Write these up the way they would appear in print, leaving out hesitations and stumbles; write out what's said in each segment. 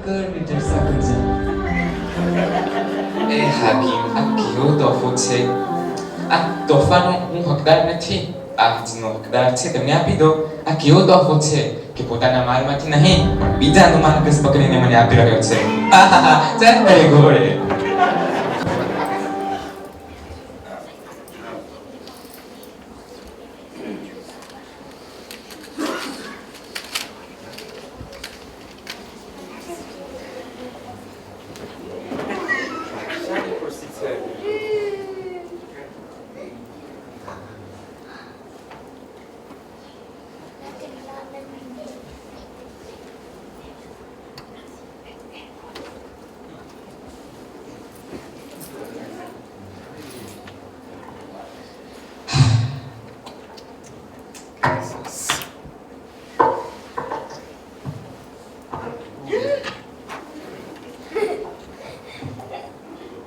કરને જલસા કરજે. એ હાકીમ, આ કેવો તોહફો છે. આ તોહફાનો હું હકદાર નથી, આ જેનો હકદાર છે તમને આપી દો. આ કેવો તોહફો છે કે પોતાના માલમાંથી નહીં પણ બીજાનો માલ ઘસ પકડીને મને આપી રહ્યો છે. ચાલ તારી ઘોડે.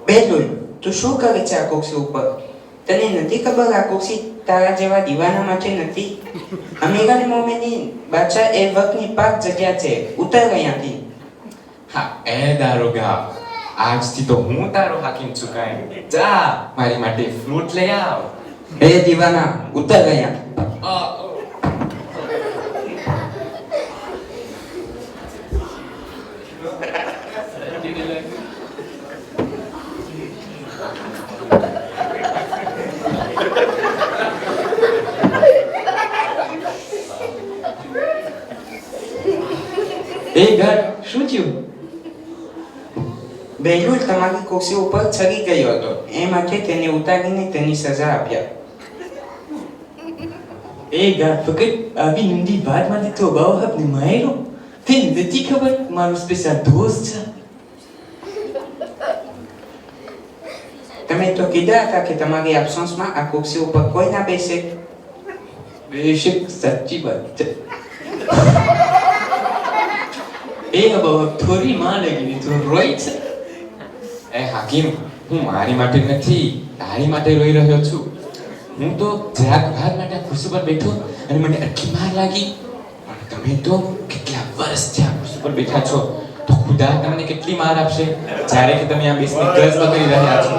બેલુલ, તું શું કરે છે આ ખુરશી ઉપર? તને નથી ખબર આ ખુરશી તારા જેવા દીવાના માટે નથી? અમીરન મોમિનીન બાદશાહ એ વક્તની પાક જગ્યા છે, ઉતર અહીંયાથી. હા, એ દારોગા, આજથી તો હું તારો હાકીમ ચુકાય. જા મારી માટે ફ્રૂટ લઈ આવ. એ દીવાના, ઉતર અહીંયા. એ ઘર શું થયું? બેલુલ તમારી ખુરશી ઉપર ચડી ગયો હતો, એ માટે તેને ઉતારીને તેની સજા આપ્યા. એ ઘર ફક્ત આવી નંદી વાત માંથી તો બહુ હપને માયરો. તે નથી ખબર મારો સ્પેશિયલ દોસ્ત છે. તમે તો કીધા હતા કે તમારી અફસોસમાં આ ખુરશી ઉપર કોઈ ના બેસે. બેશક સાચી વાત છે. એ હવે થોડી માં લગીને તો રોઈ છે. એ હાકીમ, હું મારી માટે નથી તારી માટે રોઈ રહ્યો છું. હું તો જરાક વાર માટે આ ખુરશી પર બેઠો અને મને આટલી માર લાગી. પણ તમે તો કેટલા વર્ષથી આ ખુરશી પર બેઠા છો, તો ખુદા તમને કેટલી માર આપશે જ્યારે કે તમે આ બેસને ગરજ પકડી રહ્યા છો.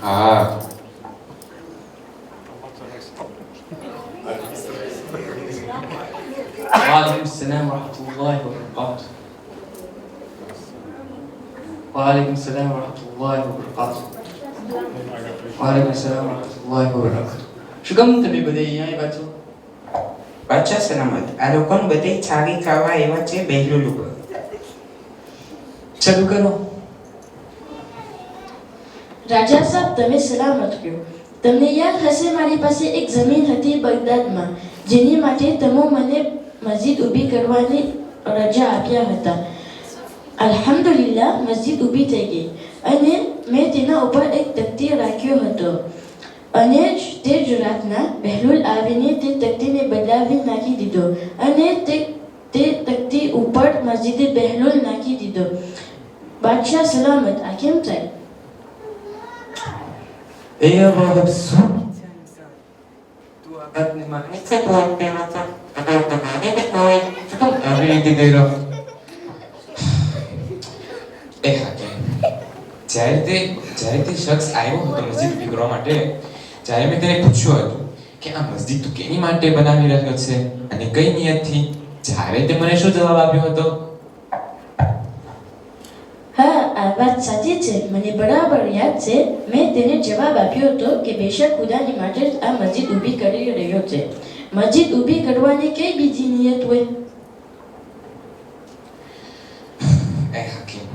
હા, وعليكم السلام ورحمة الله وبركاته. وعليكم السلام ورحمة الله وبركاته. وعليكم السلام ورحمة الله وبركاته. શું કામ તમે બધા અહીંયા આવ્યા છો? બાદશાહ સલામત, આ લોકોને બધે છારી ખાવા એવા છે બેલુલ ઉપર. શરૂ કરો. રાજા સાહેબ, તમે સલામત કહો. તમને યાદ હશે મારી પાસે એક જમીન હતી બગદાદમાં, જેની માટે તમે મને મસ્જિદ ઊભી કરવાની રજા આપ્યા હતા. અલ્હમ્દુલિલ્લાહ, મસ્જિદ ઊભી થઈ ગઈ અને મેં તેના ઉપર એક તકતી રાખ્યો હતો. અને તે જ રાતના બહેલુલ આવીને તે તકતીને બદલાવી નાખી દીધો અને તે તકતી ઉપર મસ્જિદે બહેલુલ નાખી દીધો. બાદશાહ સલામત, આ કેમ થાય? એ હવે શું તું આ વાતને માને છે? તો આવી રીતે કર્યો. એ હાકીમ, જ્યારે તે શખ્સ આવ્યો હતો મસ્જિદ ઊભી કરવા માટે, જ્યારે મેં તેને પૂછ્યું હતું કે આ મસ્જિદ તું કેની માટે બનાવી રહ્યો છે અને કઈ નિયતથી, જ્યારે તે મને શું જવાબ આપ્યો હતો? હા, આ વાત સાચી છે. મને બરાબર યાદ છે. મેં તેને જવાબ આપ્યો હતો કે બેશક ખુદાની માટે જ આ મસ્જિદ ઊભી કરી રહ્યો છે. મસ્જિદ ઊભી કરવાની કઈ બીજી નિયત હોય? એ હાકીમ,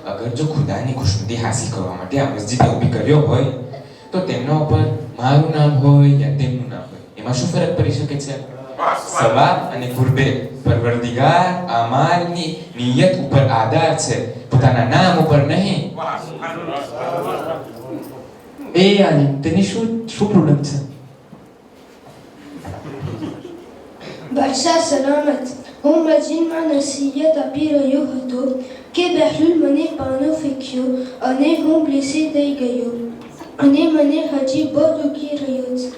અગર જો ખુદાની ખુશનુદી હાસિલ કરવા માટે આ મસ્જિદને ઊભી કર્યો હોય તો તેમના ઉપર મારું નામ હોય યા તેમનું નામ હોય, એમાં શું ફરક પડી શકે છે? સવાબ અને ગુરબે પરવરદિગાર અમારની નિયત ઉપર આધાર છે, પોતાના નામ ઉપર નહીં. એ આલિમ, તને શું પ્રોબ્લેમ છે? બાદશાહ સલામત, હું મસ્જિદમાં નસીહત આપી રહ્યો હતો કે બહેલુલ મને પાનો ફેંક્યો અને હું બેસી થઈ ગયો અને મને હજી બહુ દુખી રહ્યો છે.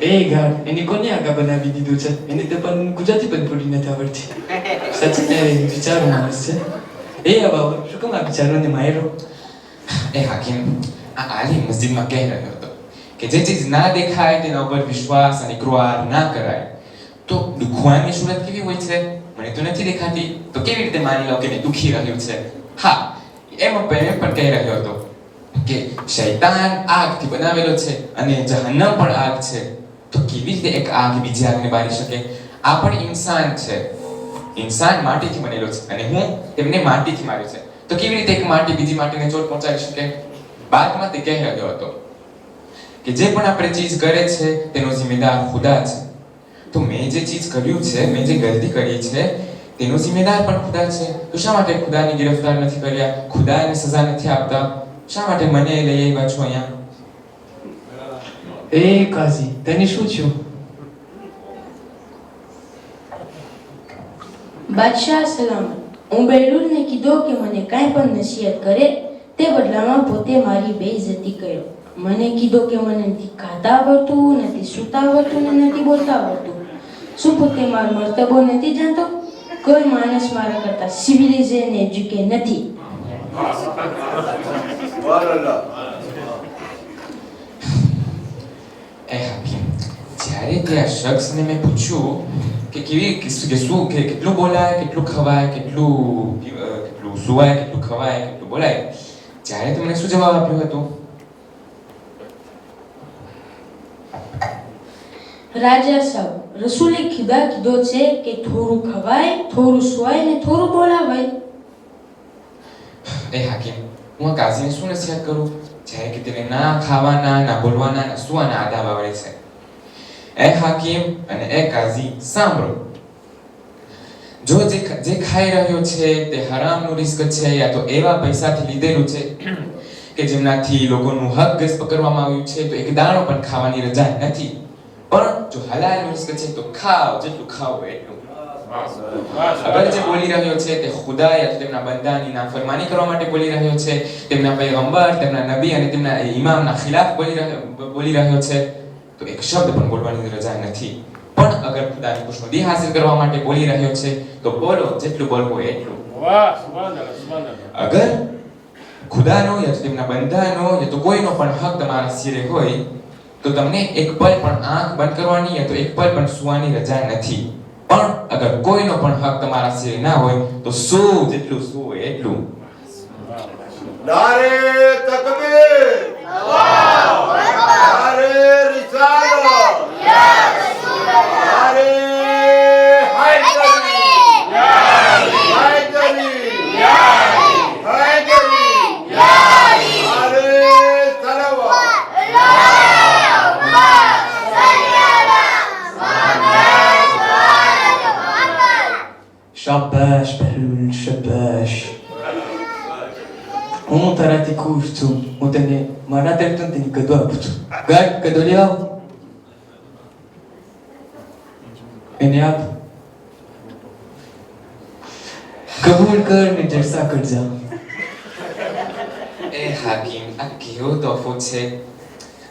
એ ગાડ એની કોને આગા બનાવી દીધું છે એને તો પણ ગુજરાતી પણ પૂરી નથી આવડતી સચિન વિચારો માણસ છે એ બાબા શું કામ આ વિચારોને માર્યો એ હાકીમ આ આલી મસ્જિદમાં કહી રહ્યો હતો કે જે ચીજ ના દેખાય તેના ઉપર વિશ્વાસ અને ક્રોધ ના કરાય તો દુખવાની સુરત કેવી હોય છે મને તો નથી દેખાતી તો કેવી રીતે માની લો કે મેં દુખી રહ્યું છે હા એમ પણ કહી રહ્યો હતો કે શૈતાન આગથી બનાવેલો છે અને જહન્નમ પણ આગ છે તો કેવી રીતે એક આગ બીજી આગને બાળી શકે આ પણ ઇન્સાન છે ઇન્સાન માટીથી બનેલો છે અને હું તેમને માટીથી માર્યો છે તો કેવી રીતે એક માટી બીજી માટીને ચોટ પહોંચાડી શકે બાદમાં તે કહી રહ્યો હતો કે જે પણ આપણે ચીજ કરે છે તેનો જિમ્મેદાર ખુદા છે તો મેં જે ચીજ કર્યું છે મેં જે ગલતી કરી છે તેનો જિમ્મેદાર પણ ખુદા છે તો શા માટે ખુદાની ગિરફ્તાર નથી કર્યા ખુદાને સજા નથી આપતા શા માટે મને લઈ આવ્યા છો અહીંયા એ કાઝી તને શું થયું બાદશાહ સલામત હું બહેલુલને કીધો કે મને કાંઈ પણ નસીહત કરે તે બદલામાં પોતે મારી બેઇજ્જતી કર્યો મને કીધો કે મને નથી ખાતા આવડતું નથી સૂતા આવડતું ને નથી બોલતા આવડતું શું પોતે મારો મર્તબો નથી જાણતો કોઈ માણસ મારા કરતા સિવિલાઇઝ અને એજ્યુકેટ નથી એ હાકીમ જ્યારે તે આ શખ્સને મેં પૂછ્યું કે કેટલું બોલાય કેટલું ખવાય કેટલું સુવાય કેટલું ખવાય કેટલું બોલાય ત્યારે તમને શું જવાબ આપ્યો હતો રાજા સાહેબ રસૂલે ખુદા કીધો છે કે થોડું ખવાય થોડું સુવાય ને થોડું બોલાવાય એ હાકીમ હું આ કાઝીને શું નસીહત કરું જ્યારે કે તેને ના ખાવાના ના બોલવાના ના સુવાના આદાબ આવડે છે એ હાકીમ અને એ કાઝી સાંભળો જો જે ખાઈ રહ્યો છે તે હરામનું રિસ્ક છે યા તો એવા પૈસાથી લીધેલું છે કે જેમનાથી લોકોનું હક ગસ્પ કરવામાં આવ્યું છે તો એક દાણો પણ ખાવાની રજા નથી પણ જો હલાલનું રિસ્ક છે તો ખાઓ જેટલું ખાઓ એટલું અગર જે બોલી રહ્યો છે તે ખુદા યા તેમના બંદાની નાફરમાની કરવા માટે બોલી રહ્યો છે તેમના પૈગંબર તેમના નબી અને તેમના ઇમામના ખિલાફ બોલી રહ્યો છે તો એક શબ્દ પણ બોલવાની રજા નથી પણ અગર ખુદાની ખુશનુદી હાસિલ કરવા માટે બોલી રહ્યો છે તો બોલો જેટલું બોલવો એટલું વાહ સુબહાનલ્લાહ સુબહાનલ્લાહ અગર ખુદાનો યા તેમના બંદાનો યા તો કોઈનો પણ હક તમારા સિરે હોય તો તમને એક પલ પણ આંખ બંધ કરવાની યા તો એક પલ પણ સુવાની રજા નથી પણ અગર કોઈનો પણ હક તમારા સિરે ના હોય તો સૂ જેટલું સૂ એટલું નારે તકબીર અલ્લાહુ અકબર નારે રિસાલત યા રસૂલલ્લાહ નારે હાયદરી યા અલી હાયદરી યા અલી હાયદરી યા અલી નારે સલવાત અલ્લાહુમ્મા સલ્લી અલા મુહમ્મદ શાબાશ બહેલુલ શાબાશ હું તારાથી ખુશ છું હું તને મારા તરફથી તને કદો આપું છું ગાડ કદો લઈ આવ એને આપ કબૂલ કર ને જલસા કરજા એ હાકીમ આ કેવો તોહફો છે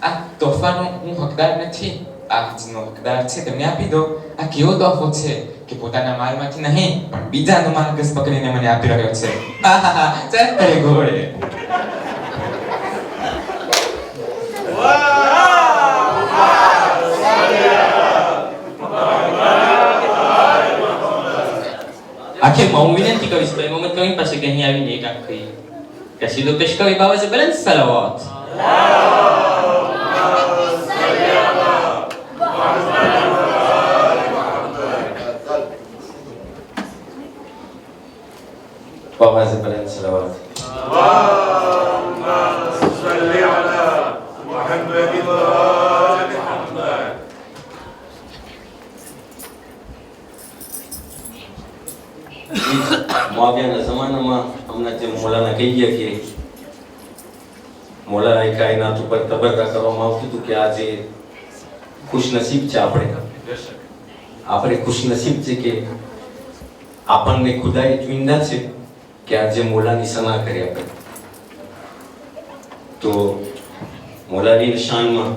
આ તોહફાનો હું હકદાર નથી આ જેનો હકદાર છે તેમને આપી દો આ કેવો તોહફો છે કે પોતાના માલમાંથી નહીં પણ બીજાનો માલ ગસ પકડીને મને આપી રહ્યો છે આહાહા ચાલ કરે ઘોડે આખીરમાં હું વિનંતી કરીશ ભાઈ મોહમ્મદ કવિ પાસે કે અહીં આવીને એક આખી કસીદો પેશ કવિ બાબા છે બલંદ સલાવત बाबा से बुलंद सलावत मुआवियाના જમાનામાં હમણાં જે મોલાના કહી ગયા કે મોલાના કાયનાત ઉપર તબરકા કરવામાં આવતું હતું કે આજે ખુશનસીબ છે આપણે ખુશનસીબ છે કે આપણને ખુદાએ ચૂંદ્યા છે કે આજે મોલાની સના કરી આપણે તો મોલાની શાનમાં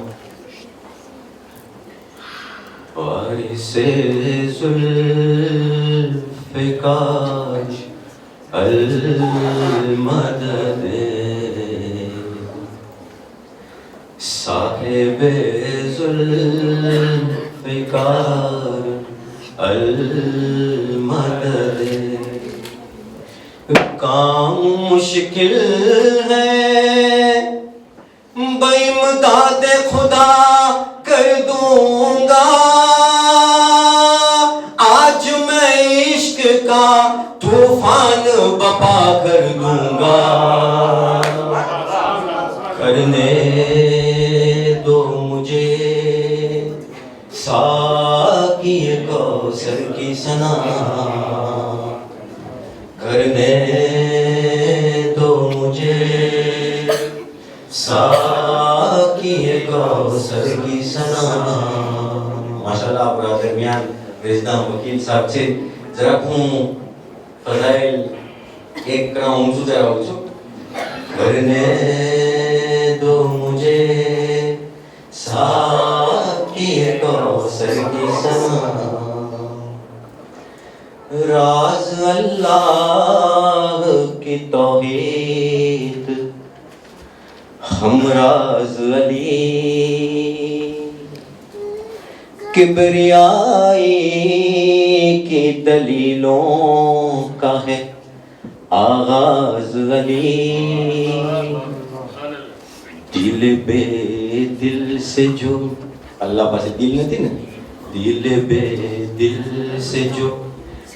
वारिसे जुल्फ़िकार अल-मदद साहिबे जुल्फ़िकार अल-मदद काम मुश्किल है बेइमदाद खुदा कर दूंगा आज मैं इश्क का तूफान बपा कर दूंगा करने दो मुझे साकी कौसर की सना करने दो मुझे साकी कौसर की सना माशाल्लाह આપણા દરમિયાન વેજદામ વકીલ સાહેબ છે જરાક હું ફઝાઇલ એક કરા ઊંચું જરાવું છું करने दो मुझे साकी कौसर की सना राज अल्लाह की तौहीद हम राज अली किबरियाई की दलीलों का है आगाज अली दिल बे दिल से जो अल्लाह पास दिल नहीं ना दिल बे दिल से जो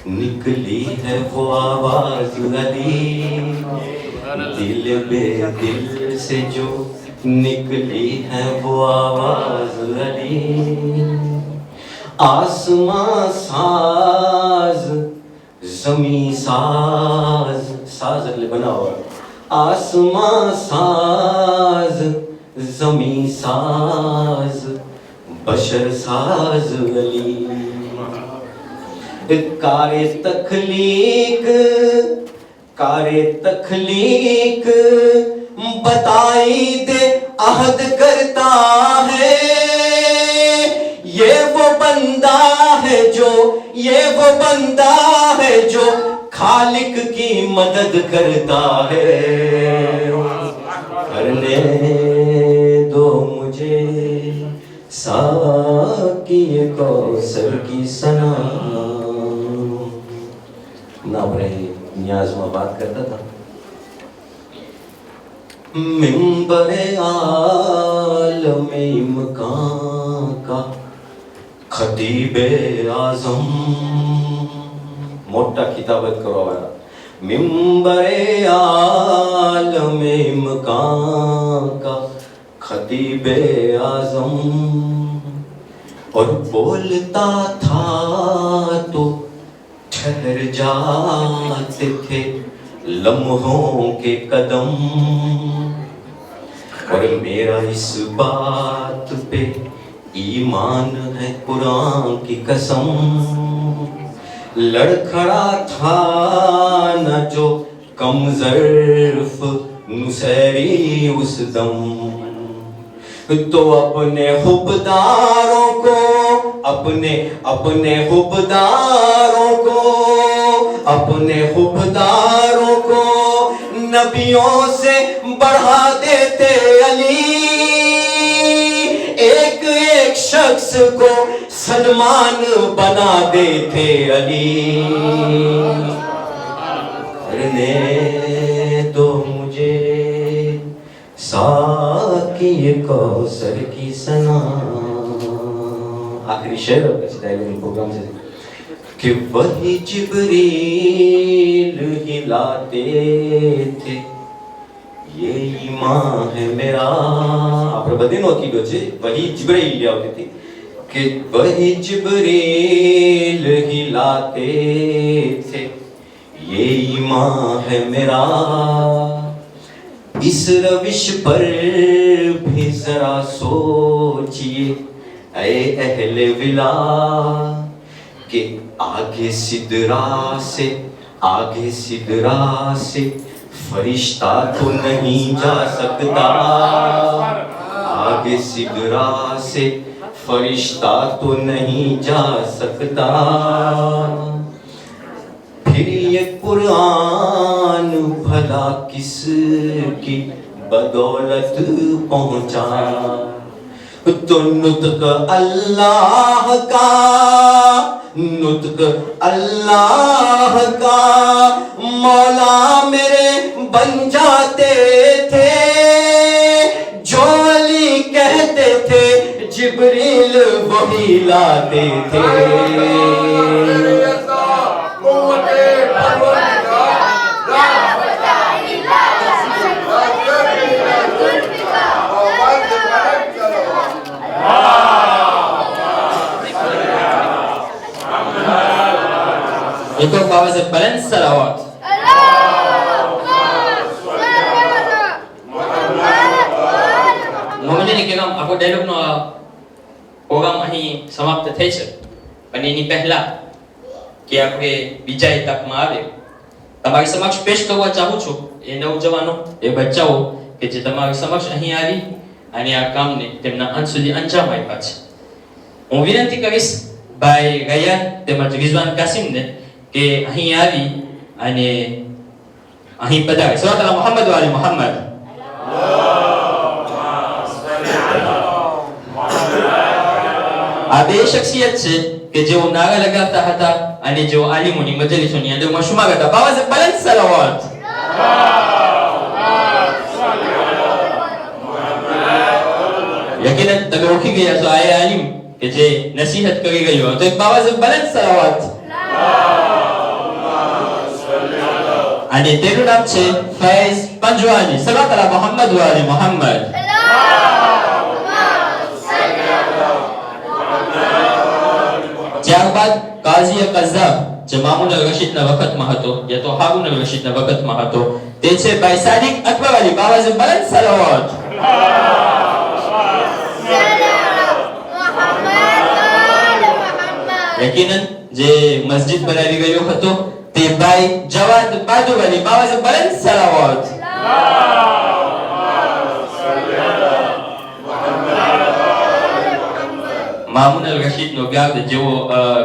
निकली है वो आवाज अली दिल बे दिल से जो निकली है वो आवाज अली आसमां साज जमी साज साज अगले बना हुआ आसमां साज जमी साज बशर साज अली कारे तखलीक बताई दे अहद करता है ये वो बंदा है जो खालिक की मदद करता है करने दो मुझे साकी कौसर की सना ना रही न्याज में बात करता था मिंबर आलम इमकान का खतीबे आज़म मोटा किताबत करवाया मिंबरे आलम इमकान का खतीबे आज़म और बोलता था तो ठहर जाते थे लम्हों के कदम और मेरा इस बात पे ईमान है कुरान की कसम लड़खड़ा था न जो कम ज़र्फ नुसैरी उस दम तो अपने हुबदारों को नबियों से बढ़ा देते अली एक एक शख्स को सलमान बना देते अली करने दो मुझे साकी कौसर की सना आखिरी शेर प्रोग्राम से कि वही जिब्रील हिलाते थे ये ईमान है मेरा આપણે બધી નો કીધો છે વહી जिब्रील આવતી હતી कि वही जिब्रील हिलाते थे ये ईमान है मेरा इस रविश पर भी जरा सोचिए ऐ अहले विला कि आगे सिदरा से फरिश्ता तो नहीं जा सकता आगे सिदरा से फरिश्ता तो नहीं जा सकता, फिर ये कुरान भला किसकी बदौलत पहुंचा। तो नुत्क अल्लाह का, नुत्क अल्लाह का मौला मेरे बन जाते थे, जो अली कहते थे जिब्रील वही लाते थे। एक और बाबा से बुलंद सलावत। મોમેન્ટની કે કામ આખો ડાયલોગનો પ્રોગ્રામ અહીં સમાપ્ત થઈ છે, અને એની પહેલા કે આપણે બીજા એતાપમાં આવે તમારી સમક્ષ પેશ કરવા ચાહું છું એ નવજવાનો, એ બચ્ચાઓ કે જે તમારી સમક્ષ અહીં આવી અને આ કામને તેમના અંત સુધી અંજામ આપ્યા છે. હું વિનંતી કરીશ ભાઈ ગયાન તેમજ રિઝવાન કાસિમને કે અહીં આવી અને અહીં પધારે. સલ્લલ્લાહુ અલા મુહમ્મદ વ આલી મુહમ્મદ. આ બે શખ્સિયત છે કે જેઓ નારા લગાવતા હતા અને જેઓ આલિમોની મજલિસોની અંદરમાં શુમાર હતા. બાબા સે બલંદ સલાવત. યકીનન તમે ઓળખી ગયા છો આ આલિમ કે જે નસીહત કરી રહ્યો હતો. એક બાબા સે બલંદ સલાવત. અને તેનું નામ છે ફૈઝ પંજવાની. સલ્લલ્લાહુ અલા મુહમ્મદ વ આલી મુહમ્મદ. ત્યારબાદ કાઝી કઝાબ જે મામૂન અલ-રશીદના વખતમાં હતો યા તો હારૂન અલ-રશીદના વખતમાં હતો તે છે ભાઈ સાદિક અકબર અલી. બાબા સે બલંદ સલાવત. યકીનન જે મસ્જિદ બનાવી ગયો હતો તે ભાઈ જવાદ બાદુ અલી. બાબા સે બલંદ સલાવત. મામૂન અલ-રશીદનો ગાર્ડ જેઓ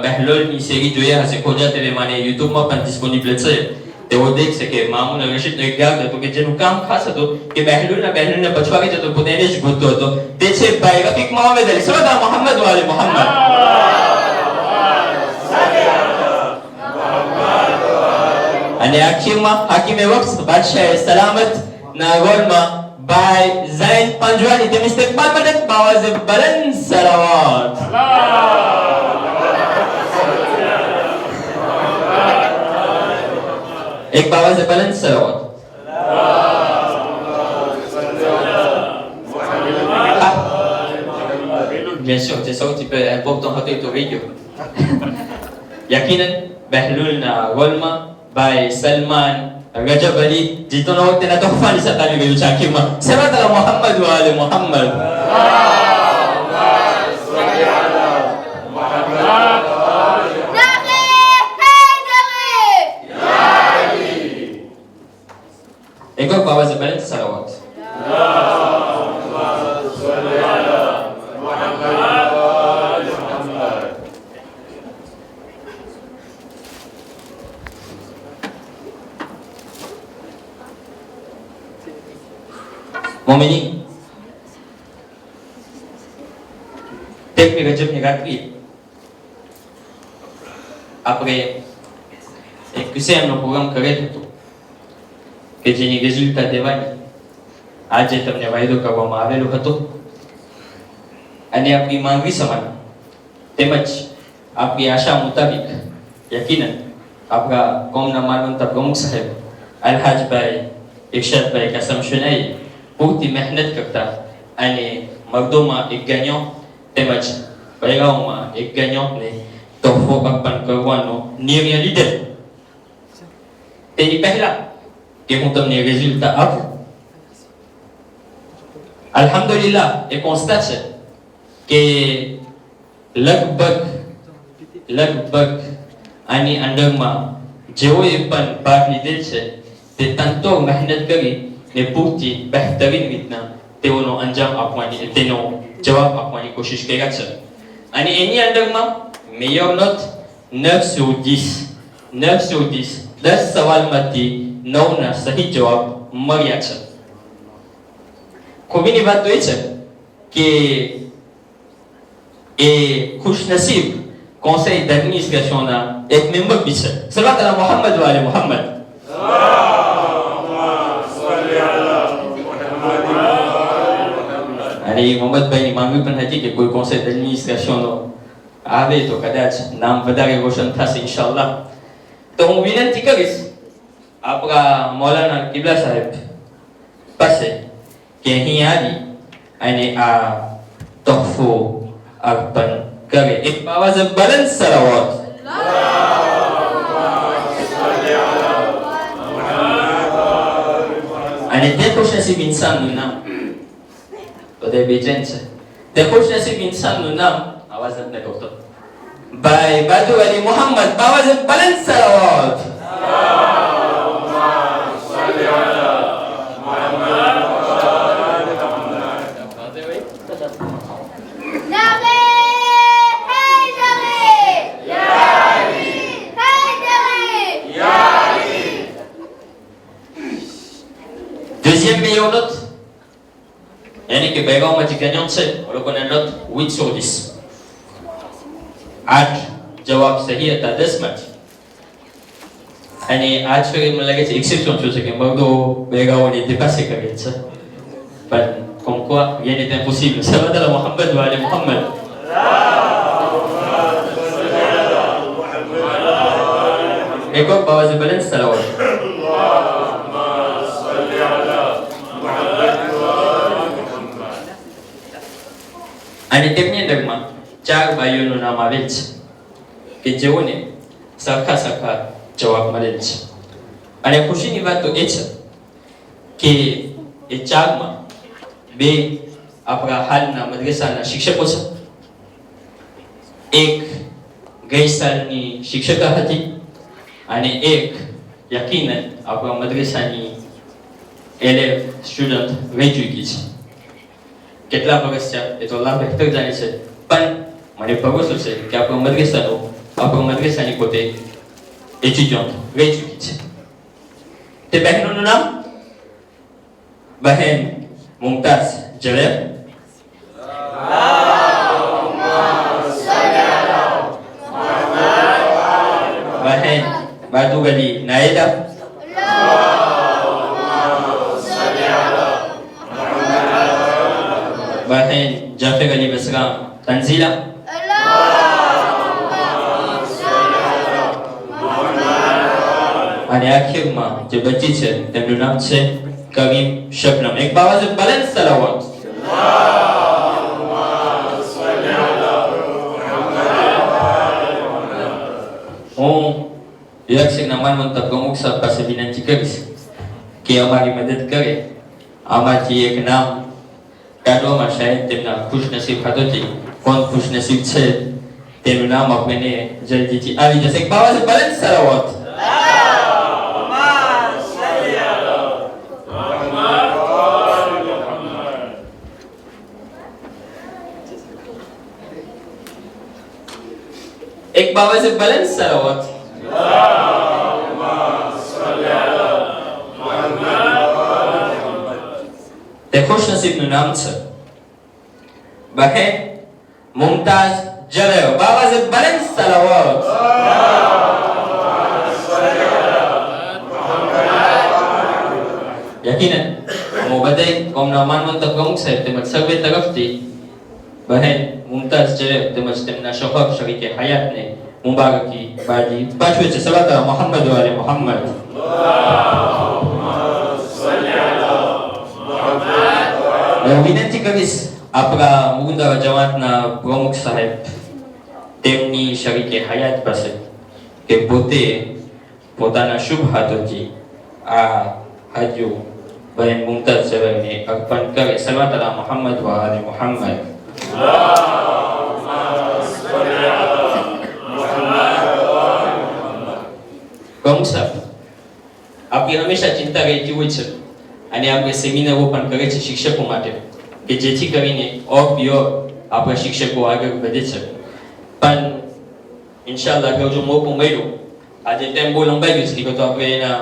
બહેલોલની શેરી જોયા હશે ખોજા ટેલીમાં અને યુટ્યુબમાં પણ ડિસ્પોઝિબલ છે, તેઓ દેખશે કે મામૂન અલ-રશીદનો એક ગાર્ડ હતો કે જેનું કામ ખાસ હતું કે બહેલોલને પછવાડી જતો પોતે એને જ ગોતતો હતો. તે છે ભાઈ રફીક મોહમ્મદ અલી. સલ્લલ્લાહુ અલા મુહમ્મદ વ આલી મુહમ્મદ. અને આખીરમાં હાકીમે વક્ત બાદશાહ સલામત ના ગોલમાં ભાઈ ઝૈન પંજવાની તેમ ઇસ્તકબાલ માટે બાબા સે બલંદ સલાવત. એક બાબા સે બલંદ સલાવત. Bien sûr, c'est ça qui peut important હતો એ તો રહી ગયો. યકીનન બહેલુલના ગોલમાં ભાઈ સલમાન રજબ અલી જીતોનો તેના તોહફાની સાથે આવી ગયું છે આખીરમાં. સલ્લલ્લાહુ અલા મુહમ્મદ વ આલી મુહમ્મદ. એક और बाबा से बलंद सलावत. મોમિની તેરમી રજબની રાત્રિએ આપણે એક QCM નો પ્રોગ્રામ કરેલ હતો કે જેની રિઝલ્ટ દેવાની આજે તમને વાયદો કરવામાં આવેલો હતો અને આપણી માંગણી સમાન તેમજ આપણી આશા મુતાબિક યકીનન આપણા કોમના માનવંતા પ્રમુખ સાહેબ અલહાજભાઈ ઇરશાદભાઈ કાસમ શુનાઈ પૂરતી મહેનત કરતા અને મર્દોમાં એક ગણ્યો તેમજ બૈરાઓમાં એક ગણ્યોને તોહફો અર્પણ કરવાનો નિર્ણય લીધેલ. તેની પહેલા કે હું તમને રિઝલ્ટ આપું, અલ્હમ્દુલિલ્લાહ એ કોન્સ્ટા છે કે લગભગ આની અંદરમાં જેઓએ પણ ભાગ લીધેલ છે તે તંતોડ મહેનત કરી ને પૂરતી બહેતરીન રીતના તેઓનો અંજામ આપવાની તેનો જવાબ આપવાની કોશિશ કર્યા છે. અને એની અંદરમાં મેયર નોટ 9 sur 10 10 સવાલમાંથી 9 ના સહી જવાબ મળ્યા છે. ખૂબીની વાત તો એ છે કે એ ખુશનસીબ conseil d'administration ના એક મેમ્બર બી છે. સલ્લલ્લાહુ અલા મુહમ્મદ વાલે મુહમ્મદ. અને મોહમ્મદભાઈની માંગણી પણ હતી કે કોઈ conseil d'administration નો આવે તો કદાચ નામ વધારે રોશન થશે ઇન્શાઅલ્લાહ. તો હું વિનંતી કરીશ આપણા મૌલાના કિબલા સાહેબ પાસે કે અહીં આવી અને આ તોહફો અર્પણ કરે. એક આવાજ બલંદ સલાવત. અને તે ખુશનસીબ ઇન્સાનનું નામ બધા બેચેન છે. તે ખુશનસીબ ઇન્સાનનું નામ આવાજ નથી કરતો ભાઈ બાદુ અલી મુહમ્મદ. આવાજ બલંદ સલાવત. Deuxième meilleure note, यानी कि बैगांव में गाgnant છે वो लोगों ने note 8 sur 10. 8 જવાબ સહી હતા 10 માંથી. અને આજ ફેર મને લાગે છે એક્સેપ્શન છે કે મગદો બેગાઓની dépassé કરે છે. પણ comme quoi rien n'est impossible. Sallallahu alaihi Muhammad wa ali Muhammad. एक और बाबा से बैलेंस सलावत. અને તેમની અંદરમાં 4 ભાઈઓનું નામ આવેલ છે કે જેઓને સરખા સરખા જવાબ મળેલ છે. અને ખુશીની વાત તો એ છે કે એ 4માં 2 આપણા હાલના મદ્રેસાના શિક્ષકો છે. એક ગઈ સાલની શિક્ષકા હતી અને એક યકીનન આપણા મદ્રેસાની LL સ્ટુડન્ટ રહી ચૂકી છે. કેટલા વર્ષ છે એ તો અલ્લાહ બહેતર જાણે છે. પણ મને ભરોસો છે કે આપણો મદ્રેસાની પોતે એજ્યુકેન્ટ રહી ચૂકી છે. તે બહેનોનું નામ બહેન મુમતાઝ જવેર, બહેન બાદુ અલી નાયદા, बहन जाफर अली बसरा तंजीला, અને આખિરમાં જે બચ્ચી છે તેમનું નામ છે કરીમ શબનમ. એક બાબા છે બલંદ સલાવત. હું યુવકશીના માનવંતા પ્રમુખ સાહેબ પાસે વિનંતી કરીશ કે અમારી મદદ કરે. આમાંથી એક નામ કાઢવામાં શાયદ તેમના ખુશનસીબ ખાતોથી કોણ ખુશનસીબ છે તેનું નામ આપણને જલ્દીથી આવી જશે. એક બાબા છે બલંદ સલાવત. एक बाबा से बुलंद सलावत. તે ખુશનસીબનું નામ છે બહેન મુમતાઝ જવેર. બાબા से बुलंद सलावत. યકીનન હું બધાય કોમના માનવંત પ્રમુખ સાહેબ તેમજ સર્વે તરફથી બહેન મુમતાઝ જવેર તેમજ તેમના શોહર શરીકે હયાતને મુબારકી બાજી પાછવે છે. સલ્લલ્લાહુ અલા મુહમ્મદ વાલે મુહમ્મદ. હું વિનંતી કરીશ આપણા મુગુંદા જમાતના પ્રમુખ સાહેબ તેમની શરીકે હયાત પાસે કે પોતે પોતાના શુભ હાથોથી આ હાજો બહેન મુમતાઝ જવેરને અર્પણ કરે. સલ્લલ્લાહુ અલા મુહમ્મદ વાલે મુહમ્મદ. પ્રમુખ સાહેબ આપણી હંમેશા ચિંતા રહેતી હોય છે અને આપણે સેમિનારો પણ કરે છે શિક્ષકો માટે કે જેથી કરીને આપણા શિક્ષકો આગળ વધે છે. પણ ઇન્શાલ્લાહ અગર જો મોકો મળ્યો, આજે ટાઈમ બહુ લંબાઈ ગયો છે, તો આપણે એના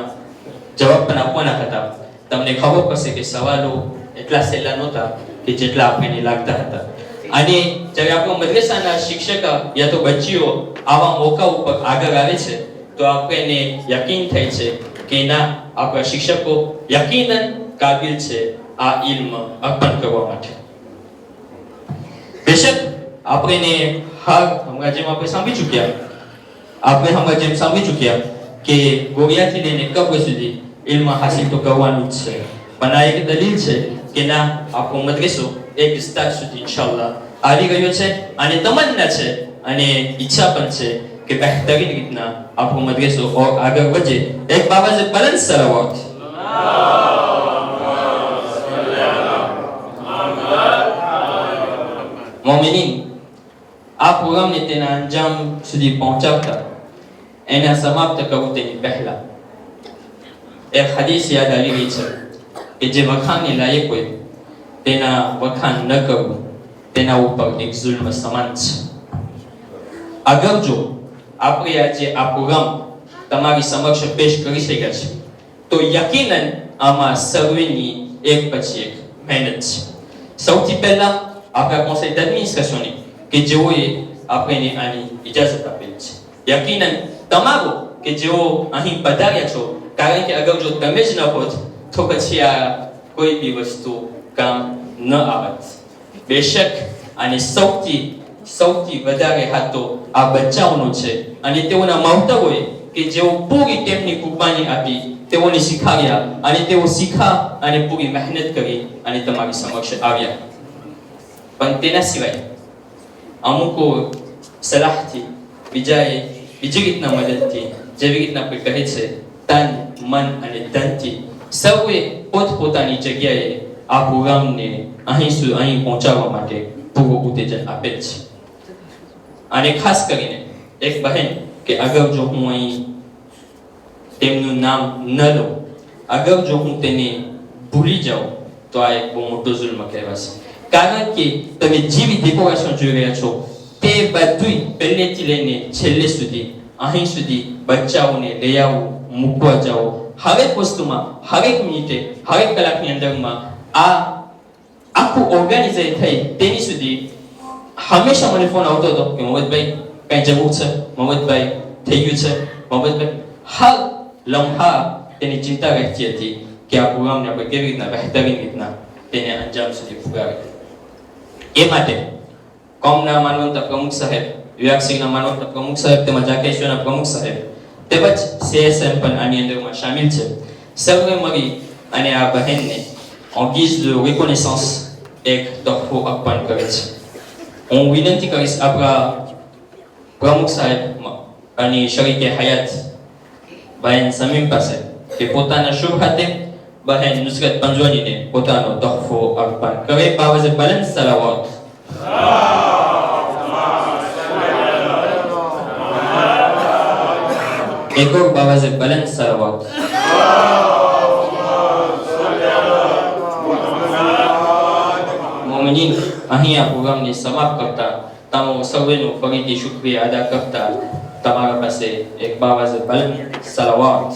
જવાબ પણ આપવાના હતા. તમને ખબર પડશે કે સવાલો એટલા સહેલા નહોતા કે જેટલા આપણને લાગતા હતા. અને જ્યારે આપણો મદ્રેસાના શિક્ષક યા તો બચ્ચીઓ આવા મોકા ઉપર આગળ આવે છે, તો આપણને યકીન થાય છે કે ના, આપણા શિક્ષકો યકીનન કાબિલ છે આ ઇલ્મ અર્પણ કરવા માટે. બેશક આપણે હમણાં જેમ આપણે સાંભળી ચૂક્યા કે ગોળિયાથી લઈને કબ્ર સુધી ઇલ્મ હાસિલ તો કરવાનું જ છે. પણ આ એક દલીલ છે કે ના, આપણો મદ્રેસો એક વિસ્તાર સુધી ઇન્શાઅલ્લાહ આવી ગયો છે અને તમન્ના છે અને ઈચ્છા પણ છે કે બહેતરીન રીતના આપણો મદ્રેસો આગળ વધે. એક બાબા છે બલંદ સલાવત. મોમિનીન, આ પ્રોગ્રામને તેના અંજામ સુધી પહોંચાડતા એના સમાપ્ત કરવું તેની પહેલા એક હદીસ યાદ આવી રહી છે કે જે વખાણને લાયક હોય તેના વખાણ ન કરવું તેના ઉપર એક જુલ્મ સમાન છે. અગર જો આપણે આજે આ પ્રોગ્રામ તમારી સમક્ષ પેશ કરી શક્યા છે, તો યકીનન આમાં સર્વેની એક પછી એક મહેનત છે. સૌથી પહેલા આપણા કોન્સેલ એડમિનિસ્ટ્રેશનની કે જેઓએ આપણને આની ઇજાઝત આપેલી છે. યકીનન તમારો કે જેઓ અહીં પધાર્યા છો, કારણ કે અગર જો તમે જ ન હોત તો પછી આ કોઈ બી વસ્તુ કામ ન આવત. બેશક અને સૌથી વધારે હાથ તો આ બચ્ચાઓનો છે અને તેઓના માવતરોએ કે જેઓ પૂરી તેમની કુરબાની આપી, તેઓને શીખવ્યા અને તેઓ શીખા અને પૂરી મહેનત કરી અને તમારી સમક્ષ આવ્યા. પણ તેના સિવાય અમુકો સલાહથી, બીજી રીતના મદદથી, જેવી રીતના આપણે કહે છે તન, મન અને ધનથી સૌએ પોતપોતાની જગ્યાએ આ પ્રોગ્રામને અહીં પહોંચાડવા માટે પૂરું ઉત્તેજન આપેલ છે. અને ખાસ કરીને એક બહેન કે અગર જો હું અહીં તેમનું નામ ન લઉં, અગર જો હું તેને ભૂલી જાઉં તો આ એક બહુ મોટો જુલ્મ કહેવાશે. કારણ કે તમે જેવી ડેકોરેશન જોઈ રહ્યા છો તે બધું પહેલેથી લઈને છેલ્લે સુધી અહીં સુધી બચ્ચાઓને લઈ આવવું, મૂકવા જાઓ, હરેક વસ્તુમાં, હરેક મિનિટે, હરેક કલાકની અંદરમાં આ આખું ઓર્ગેનાઇઝ થઈ તેની સુધી હંમેશા મને ફોન આવતો હતો કે મોહમ્મદભાઈ કઈ જવું છે, મોહમ્મદભાઈ થઈ ગયું છે, મોહમ્મદભાઈ. હર લમ્હા તેની ચિંતા રહેતી હતી કે આ પ્રોગ્રામને આપણે કેવી રીતના બહેતરીન રીતના તેને અંજામ સુધી પુગાવે. એ માટે કોમના માનવંતા પ્રમુખ સાહેબ, વિભાગસિંહના માનવંતા પ્રમુખ સાહેબ તેમજ આકેશ્વરના પ્રમુખ સાહેબ તેમજ CSM પણ આની અંદરમાં શામિલ છે. સૌએ મળી અને આ બહેનને en guise de reconnaissance એક તોહફો અર્પણ કરે છે. હું વિનંતી કરીશ આપણા પ્રમુખ સાહેબ અને શરીકે હયાત બહેન સમીમ પાસે કે પોતાના શુભ હાથે બહેન નુસરત પંજવાનીને પોતાનો તોહફો અર્પણ કરે. બાવજે બલંદ સલાવત. એક ઓર બાવજે બલંદ સલાવત. મોમિનીન, અહીં આ પ્રોગ્રામને સમાપ્ત કરતા તમારો સૌનો ફરીથી શુક્રિયા અદા કરતા તમારા પાસે એક બાવજે બલંદ સલાવત.